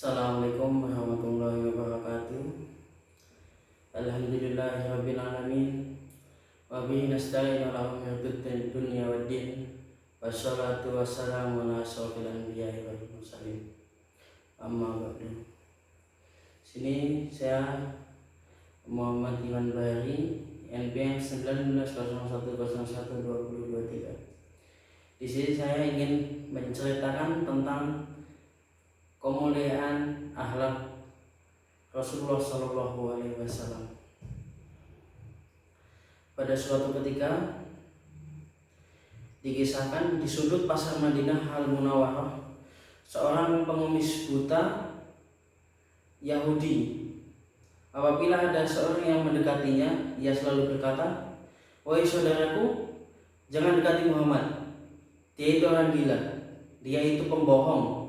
Assalamualaikum warahmatullahi wabarakatuh. Alhamdulillahirabbil alamin. Wa bihi nasta'inu ala umuri dunya waddin. Wassalatu wassalamu ala asyrofil anbiya'i wal mursalin. Amma ba'du. Sini saya Muhammad Iman Bahari, NPM 1901012023. Di sini saya ingin menceritakan tentang kemuliaan akhlak Rasulullah Shallallahu Alaihi Wasallam. Pada suatu ketika dikisahkan di sudut pasar Madinah Al Munawwarah, seorang pengemis buta Yahudi. Apabila ada seorang yang mendekatinya, ia selalu berkata, "Wahai saudaraku, jangan dekati Muhammad. Dia itu orang gila. Dia itu pembohong.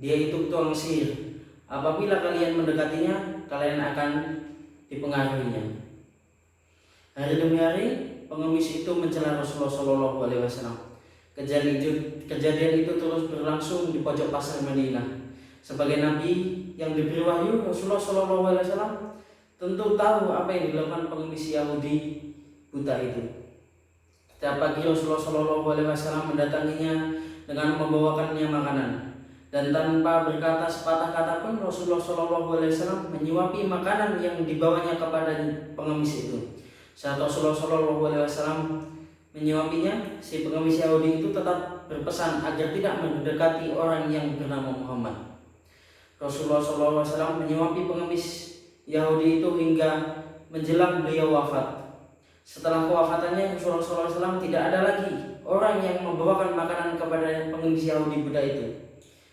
Dia itu tukang sihir. Apabila kalian mendekatinya, kalian akan dipengaruhinya." Hari demi hari, pengemis itu mencela Rasulullah Shallallahu Alaihi Wasallam. Kejadian itu terus berlangsung di pojok pasar Madinah. Sebagai nabi yang diberi wahyu, Rasulullah Shallallahu Alaihi Wasallam tentu tahu apa yang dilakukan pengemis Yahudi buta itu. Setiap pagi Rasulullah Shallallahu Alaihi Wasallam mendatanginya dengan membawakannya makanan. Dan tanpa berkata sepatah kata pun Rasulullah Shallallahu Alaihi Wasallam menyuapi makanan yang dibawanya kepada pengemis itu. Saat Rasulullah Shallallahu Alaihi Wasallam menyuapinya, si pengemis Yahudi itu tetap berpesan agar tidak mendekati orang yang bernama Muhammad. Rasulullah Shallallahu Alaihi Wasallam menyuapi pengemis Yahudi itu hingga menjelang beliau wafat. Setelah kewafatannya, Rasulullah SAW tidak ada lagi orang yang membawakan makanan kepada pengemis Yahudi buta itu.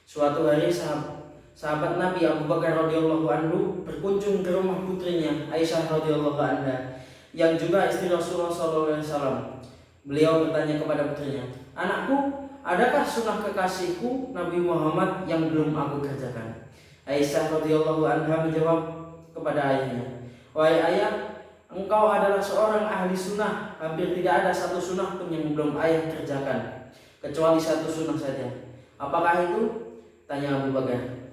Suatu hari sahabat Nabi Abu Bakar radhiyallahu anhu berkunjung ke rumah putrinya Aisyah radhiyallahu anha yang juga istri Rasulullah SAW. Beliau bertanya kepada putrinya, "Anakku, adakah sunnah kekasihku Nabi Muhammad yang belum aku kerjakan?" Aisyah radhiyallahu anha menjawab kepada ayahnya, "Wahai ayah, engkau adalah seorang ahli sunnah. Hampir tidak ada satu sunnah pun yang belum ayah kerjakan, kecuali satu sunnah saja." "Apakah itu?" tanya Abu Bakar.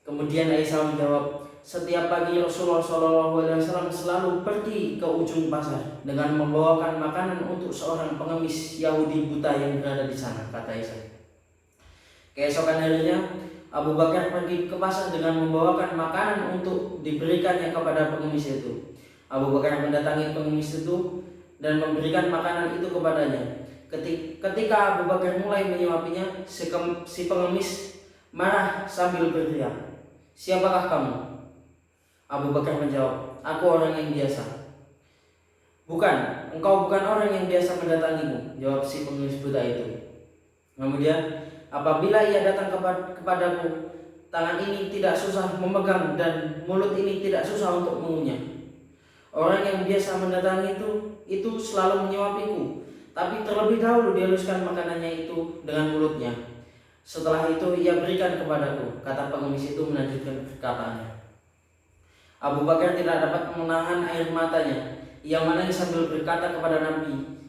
Kemudian Aisyah menjawab, "Setiap pagi Rasulullah SAW selalu pergi ke ujung pasar dengan membawakan makanan untuk seorang pengemis Yahudi buta yang berada di sana," kata Aisyah. Keesokan harinya, Abu Bakar pergi ke pasar dengan membawakan makanan untuk diberikannya kepada pengemis itu. Abu Bakar mendatangi pengemis itu dan memberikan makanan itu kepadanya. Ketika Abu Bakar mulai menyuapinya, si pengemis marah sambil berteriak, "Siapakah kamu?" Abu Bakar menjawab, "Aku orang yang biasa." "Bukan, engkau bukan orang yang biasa mendatangimu," jawab si pengemis buta itu. Kemudian, "Apabila ia datang kepadaku, tangan ini tidak susah memegang dan mulut ini tidak susah untuk mengunyah. Orang yang biasa mendatangi itu selalu menyuapiku, tapi terlebih dahulu dihaluskan makanannya itu dengan mulutnya. Setelah itu ia berikan kepadaku," kata pengemis itu melanjutkan perkataannya. Abu Bakar tidak dapat menahan air matanya. Ia menangis sambil berkata kepada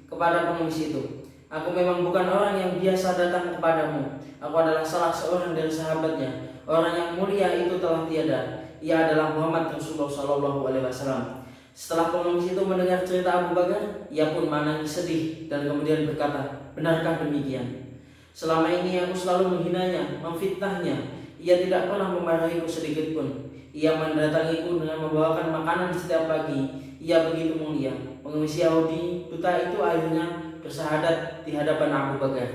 pengemis itu, "Aku memang bukan orang yang biasa datang kepadamu. Aku adalah salah seorang dari sahabatnya. Orang yang mulia itu telah tiada. Ia adalah Muhammad Rasulullah Shallallahu Alaihi Wasallam." Setelah pengemis itu mendengar cerita Abu Bakar, ia pun menangis sedih dan kemudian berkata, "Benarkah demikian? Selama ini aku selalu menghinanya, memfitnahnya. Ia tidak pernah memarahiku sedikit pun. Ia mendatangiku dengan membawakan makanan setiap pagi. Ia begitu mulia." Pengemis Yahudi buta itu akhirnya bersahadat di hadapan Abu Bakar.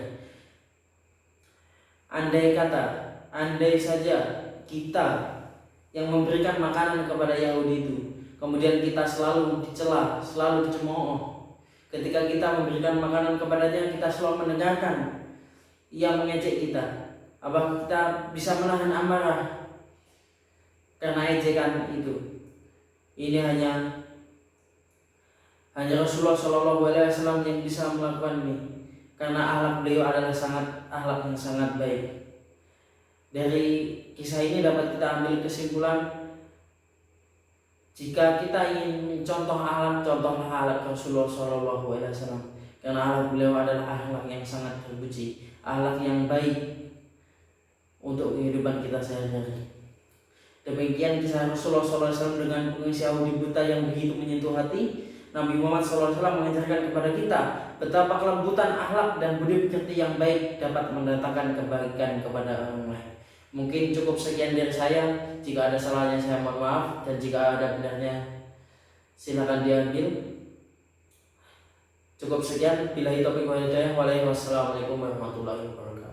Andai saja kita yang memberikan makanan kepada Yahudi itu, kemudian kita selalu dicela, selalu dicemooh. Ketika kita memberikan makanan kepadanya, kita selalu mendengarkan ia mengejek kita. Apa kita bisa menahan amarah karena ejekan itu? Ini hanya Rasulullah Shallallahu Alaihi Wasallam yang bisa melakukan ini, karena akhlak beliau adalah akhlak yang sangat baik. Dari kisah ini dapat kita ambil kesimpulan, jika kita ingin mencontoh akhlak Rasulullah Shallallahu Alaihi Wasallam, karena akhlak beliau adalah akhlak yang sangat terpuji, akhlak yang baik untuk kehidupan kita sehari-hari. Demikian kisah Rasulullah SAW dengan pengisi Yahudi buta yang begitu menyentuh hati. Nabi Muhammad SAW mengajarkan kepada kita betapa kelembutan akhlak dan budi pekerti yang baik dapat mendatangkan kebaikan kepada orang lain. Mungkin cukup sekian dari saya. Jika ada salahnya saya mohon maaf, dan jika ada benarnya silakan diambil. Cukup sekian. Billahi taufiq wal hidayah. Wassalamualaikum warahmatullahi wabarakatuh.